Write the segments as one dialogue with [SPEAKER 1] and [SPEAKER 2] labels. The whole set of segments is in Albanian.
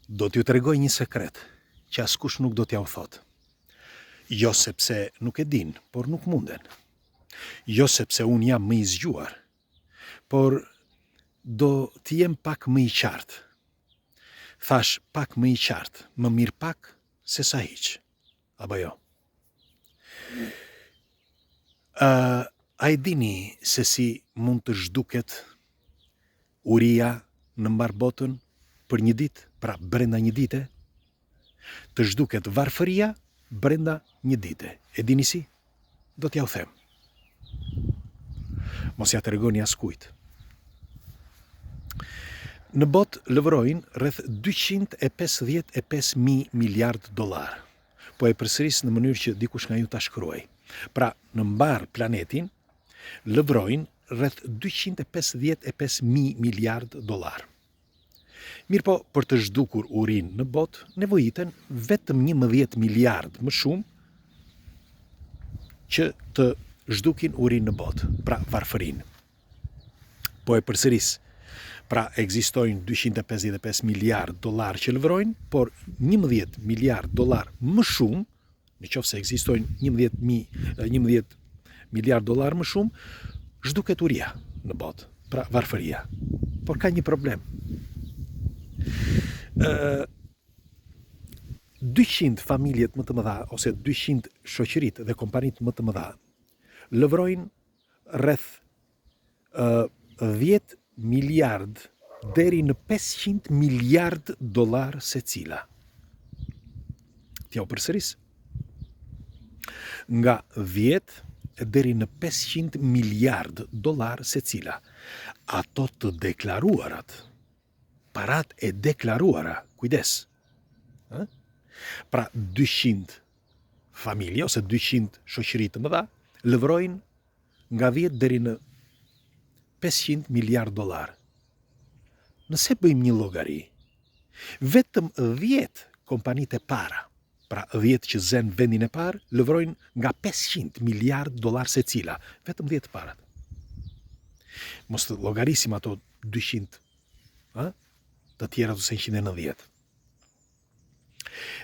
[SPEAKER 1] Do t'ju tregoj një sekret që askush nuk do t'ja u thot. Jo sepse nuk e din, por nuk munden. Jo sepse unë jam më i zgjuar, por do t'jem pak më i qartë. Thash pak më i qartë, më mirë pak se sa hiq. Apo jo? A e dini se si mund të zhduket uria në mbar botën për një ditë, pra brenda një dite? Të zhduket varfëria brenda një dite. E dini si? Do t'ja u them. Mos ja tregoni askujt. Në botë lëvërojnë rreth 255.000 miliard dollar. Po e përsëris në mënyrë që dikush nga ju ta shkruaj. Pra, në mbar planetin lëvërojnë rreth 255.000 miliard dollar. Mirë po, për të zhdukur urin në botë, nevojiten vetëm 11 miliard më shumë që të zhdukin urin në botë, pra varfërin. Po e përsëris, pra ekzistojnë 255 miliard dollar që lëvrojnë, por 11 miliard dollar më shumë, në qoftë se ekzistojnë 11 miliard dollar më shumë, zhduket uria në botë, pra varfëria. Por ka një problem. 200 familjet më të mëdha, ose 200 shoqërit dhe kompanit më të mëdha, lëvrojnë rreth 10 miliard deri në 500 miliard dollar se cila. T'ja u përsëris. Nga 10 deri në 500 miliard dollar se cila. Ato të deklaruarat, parat e deklaruara, kujdes. Pra 200 familje ose 200 shoqëri të mëdha lëvrojnë nga 10 deri në 500 miliard dollar. Nëse bëjmë një llogari, vetëm 10 kompanitë e para, pra 10 që zen vendin e parë, lëvrojnë nga 500 miliard dollar se cila, vetëm 10 parat. Mos të llogarisim ato 200, të tjera ose 190.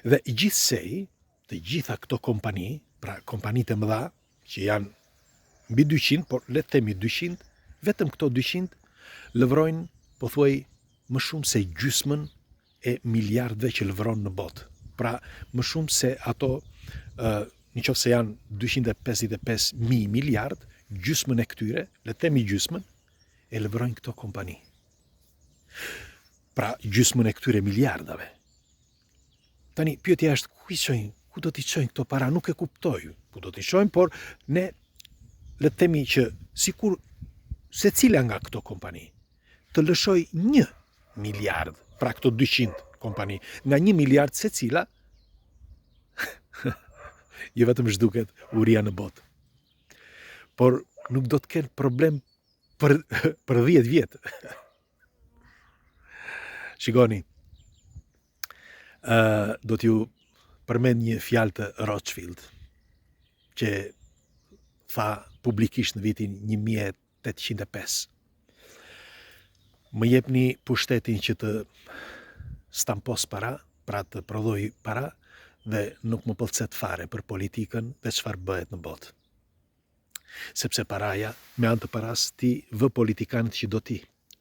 [SPEAKER 1] Dhe gjithsej, të gjitha këto kompani, pra kompanitë e mëdha, që janë mbi 200, por le të themi 200, vetëm këto 200 lëvrojnë, pothuaj, më shumë se gjysmën e miliardëve që lëvron në botë. Pra, më shumë se ato, në qoftë se janë 255.000 miliard, gjysmën e këtyre, le të themi gjysmën, e lëvrojnë këto kompani. Pra, gjysmën e këtyre miliardave. Tani, pyetja është, ku do t'i çojnë këto para? Nuk e kuptoj. Ku do t'i çojnë, por ne le të themi që sikur secila nga këto kompani të lëshoj 1 miliard, pra këto 200 kompani, nga 1 miliard secila, jo vetëm zhduket uria në botë. Por nuk do të kenë problem për 10 vjet. Shikoni, do t'ju përmend një fjalë të Rothschild, që tha publikisht në vitin 1805. Më jepni pushtetin që të stampos para, pra të prodhoj para, dhe nuk më pëlqet fare për politikën dhe çfarë bëhet në botë. Sepse paraja, me anë të paras, ti vë politikanët që do ti,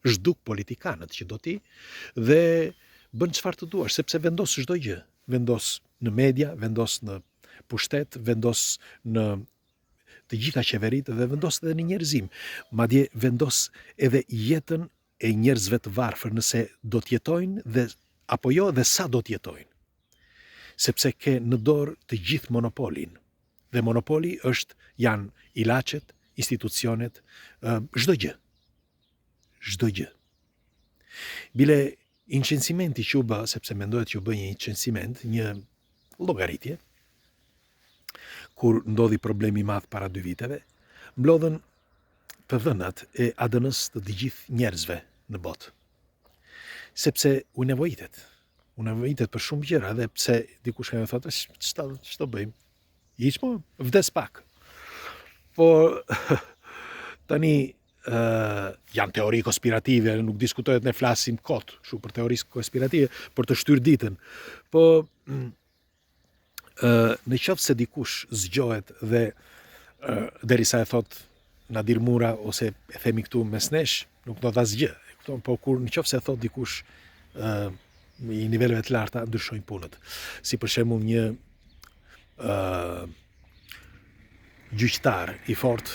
[SPEAKER 1] zhduk politikanët që do ti, dhe bën çfarë të duash, sepse vendos çdo gjë. Vendos në media, vendos në pushtet, vendos në të gjitha qeveritë dhe vendos edhe në njerëzim. Madje vendos edhe jetën e njerëzve të varfër, nëse do të jetojnë dhe apo jo, dhe sa do të jetojnë. Sepse ke në dorë të gjithë monopolin. Dhe monopoli janë ilaçet, institucionet, çdo gjë. Çdo gjë. Bile incensimenti që u bë, sepse mendohet që u bë një incensiment, një llogaritje, kur ndodhi problemi i madh para 2 viteve, mblodhen të dhënat e ADN-s të gjithë njerëzve në botë. Sepse u nevojitet për shumë gjëra, dhe pse dikush ka thotë, ç'do bëjmë? Hiç po, vdes pak. Po tani janë teori konspirative, nuk diskutohet, ne flasim kot, kështu për teori konspirative, për të shtyr ditën. Po në qoftë se dikush zgjohet dhe derisa e thot Nadir Mura ose e themi këtu mes nesh, nuk do ta zgjë. Po kur në qoftë se thot dikush i niveleve të larta ndryshojnë punët. Si për shembull një gjyqtar i fort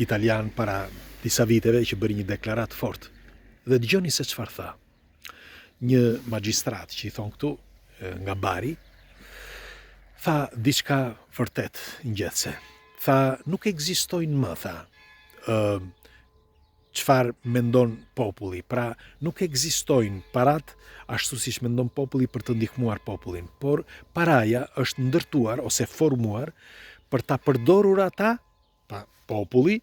[SPEAKER 1] italian para disa viteve që bëri një deklarat fort. Dhe dëgjoni se çfarë tha. Një magjistrat që i thon këtu nga Bari tha diçka vërtet ngjethse. Tha nuk ekzistojnë më, tha, çfarë mendon populli. Pra nuk ekzistojnë parat ashtu siç mendon populli për të ndihmuar popullin, por paraja është ndërtuar ose formuar për ta përdorur ata, pa populli,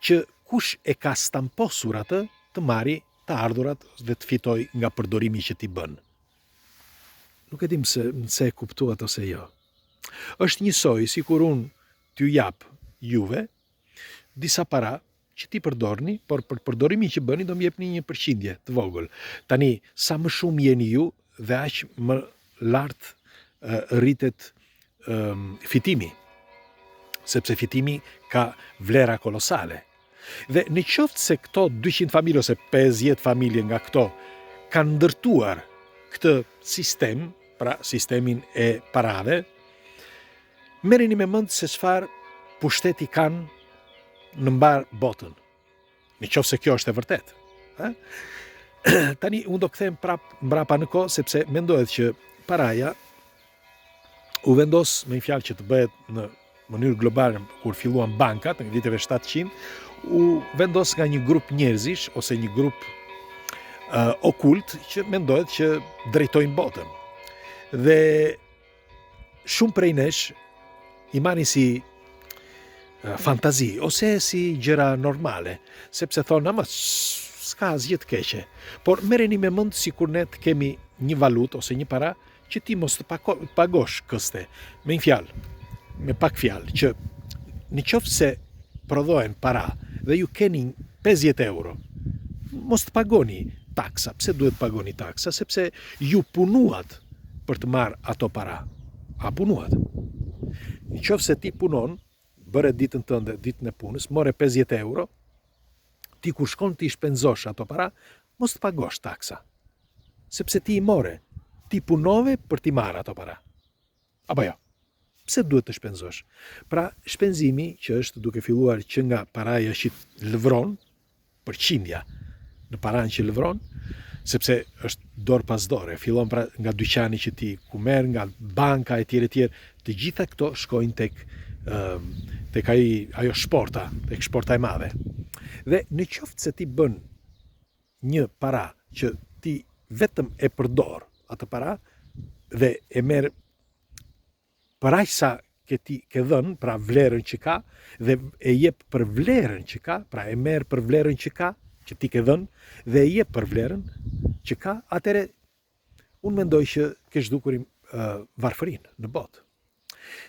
[SPEAKER 1] që kush e ka stamposur atë të marri të ardhurat dhe të fitoj nga përdorimi që ti bën. Nuk e dim se e kuptuat ose jo. Është njësoj si kur unë t'ju jap juve disa para që ti përdorni, por për përdorimi që bëni do m'jepni 1% të vogël. Tani, sa më shumë jeni ju dhe aq më lartë rritet fitimi, sepse fitimi ka vlera kolosale. Dhe në qoftë se këto 200 familje ose 50 familje nga këto kanë ndërtuar këtë sistem, pra sistemin e parave, merreni me mend se çfarë pushteti kanë në mbar botën. Në qoftë se kjo është e vërtet. Tani unë do kthehem prap mbrapa në kohë, sepse mendohet që paraja u vendos me një fjalë që të bëhet në mënyrë globale kur filluan bankat në viteve 700, u vendos nga një grup njerëzish ose një grup okult që mendohet që drejtojnë botën. Dhe shumë prej nesh i marrin si fantazi ose si gjëra normale, sepse thonë ama s'ka asgjë të keqe. Por merreni me mend sikur ne të kemi një valutë ose një para që ti mos të pagosh këste. Me një fjalë, me pak fjalë, që në qoftë se prodhohen para dhe ju keni 50 euro, mos të pagoni taksa. Pse duhet pagoni taksa? Sepse ju punuat për të marrë ato para. A punuat? Në qoftë se ti punon, bëre ditën tënde, ditën e punës, more 50 euro, ti kur shkon ti shpenzosh ato para, mos të pagosh taksa. Sepse ti i more, ti punove për ti marrë ato para. Apo jo? Pse duhet të shpenzosh? Pra, shpenzimi që është duke filluar që nga paraja që lëvron, përqindja në paran që lëvron, sepse është dorë pas dore, fillon pra nga dyqani që ti ku merr, nga banka e tjerë, të gjitha këto shkojnë tek ajo shporta, tek shporta e madhe. Dhe në qoftë se ti bën një para që ti vetëm e përdor atë para dhe e merr për aq sa që ti ke dhënë, pra vlerën që ka, dhe e jep për vlerën që ka, pra e merr për vlerën që ka, që ti ke dhënë, dhe e jep për vlerën që ka, atëre unë mendoj që ke zhdukur varfërinë në botë.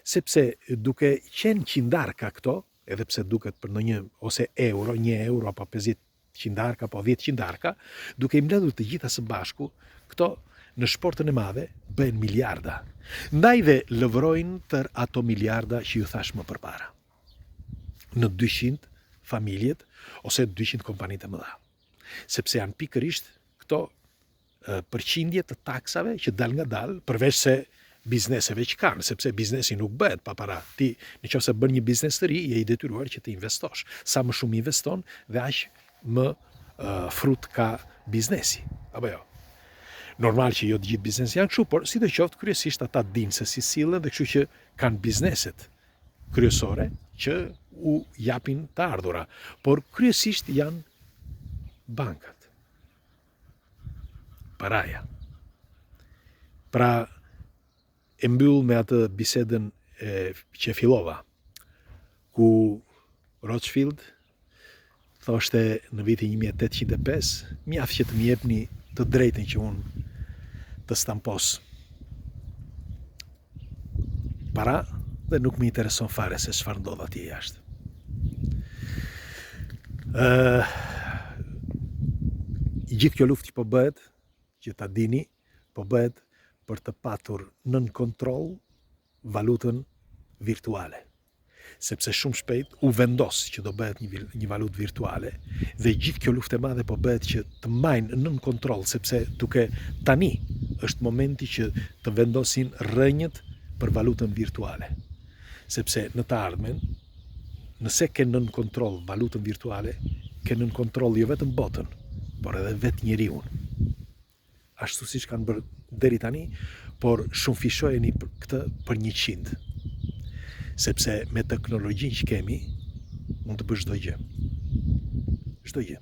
[SPEAKER 1] Sepse duke qenë qindarka këto, edhe pse duket për ndonjë ose euro, 1 euro apo 50 qindarka apo 10 qindarka, duke i mbledhur të gjitha së bashku, këto në shportën e madhe bëhen miliarda. Ndaj dhe lëvrojnë tër ato miliarda që ju thash më përpara. Në 200 familjet ose 200 kompanitë e mëdha. Sepse janë pikërisht këto përqindje të taksave që dal nga dal, përveç se bizneseve që kanë, sepse biznesi nuk bëhet pa para. Ti, nëse bën një biznes të ri, je i detyruar që të investosh. Sa më shumë investon dhe aq më frut ka biznesi. Apo jo? Normal që jo të gjithë biznesi janë kështu, por sidoqoftë kryesisht ata dinë se si sillen dhe kështu që kanë bizneset kryesore që u japin të ardhura, por kryesisht janë bankat. Paraja. Pra e mbyll me atë bisedën që fillova, ku Rothschild thoshte në vitin 1805, mjaft që të më jepni të drejtën që unë të stampos para dhe nuk më intereson fare se çfarë ndodh atje jashtë. Gjithë kjo luftë që po bëhet, që ta dini, po bëhet për të patur nën kontroll valutën virtuale. Sepse shumë shpejt u vendos që do bëhet një valutë virtuale dhe gjithë kjo luftë e madhe po bëhet që të majnë nën kontroll, sepse duke tani është momenti që të vendosin rrënjët për valutën virtuale. Sepse në të ardhmen, nëse ke nën kontroll valutën virtuale, ke nën kontroll jo vetëm botën, por edhe vetë njeriun. Ashtu siç kanë bërë deri tani, por shumë fishojeni këtë për 100. Sepse me teknologjinë që kemi, mund të bësh çdo gjë. Çdo gjë.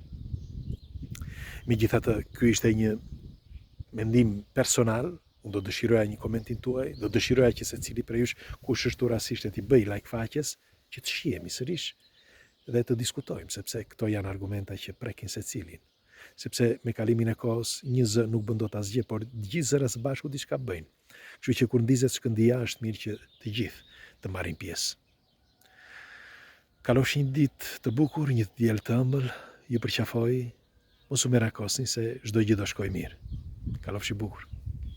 [SPEAKER 1] Megjithatë, ky ishte një mendim personal, unë do dëshiroja një komentin tuaj, do dëshiroja që secili prej jush kush është rastisht t'i bëj like faqes, që të shihemi sërish dhe të diskutojmë, sepse këto janë argumenta që prekin secilin. Sepse me kalimin e kohës, një zë nuk bën dot asgjë, por gjithë zëra së bashku diçka bëjnë. Kështu që kur ndizet shkëndija është mirë që të gjithë të marrin pjesë. Kalofshi një ditë të bukur, një diell të ëmbël, ju përqafoj, mos u merakosni se çdo gjë do shkojë mirë. Kalofshi bukur.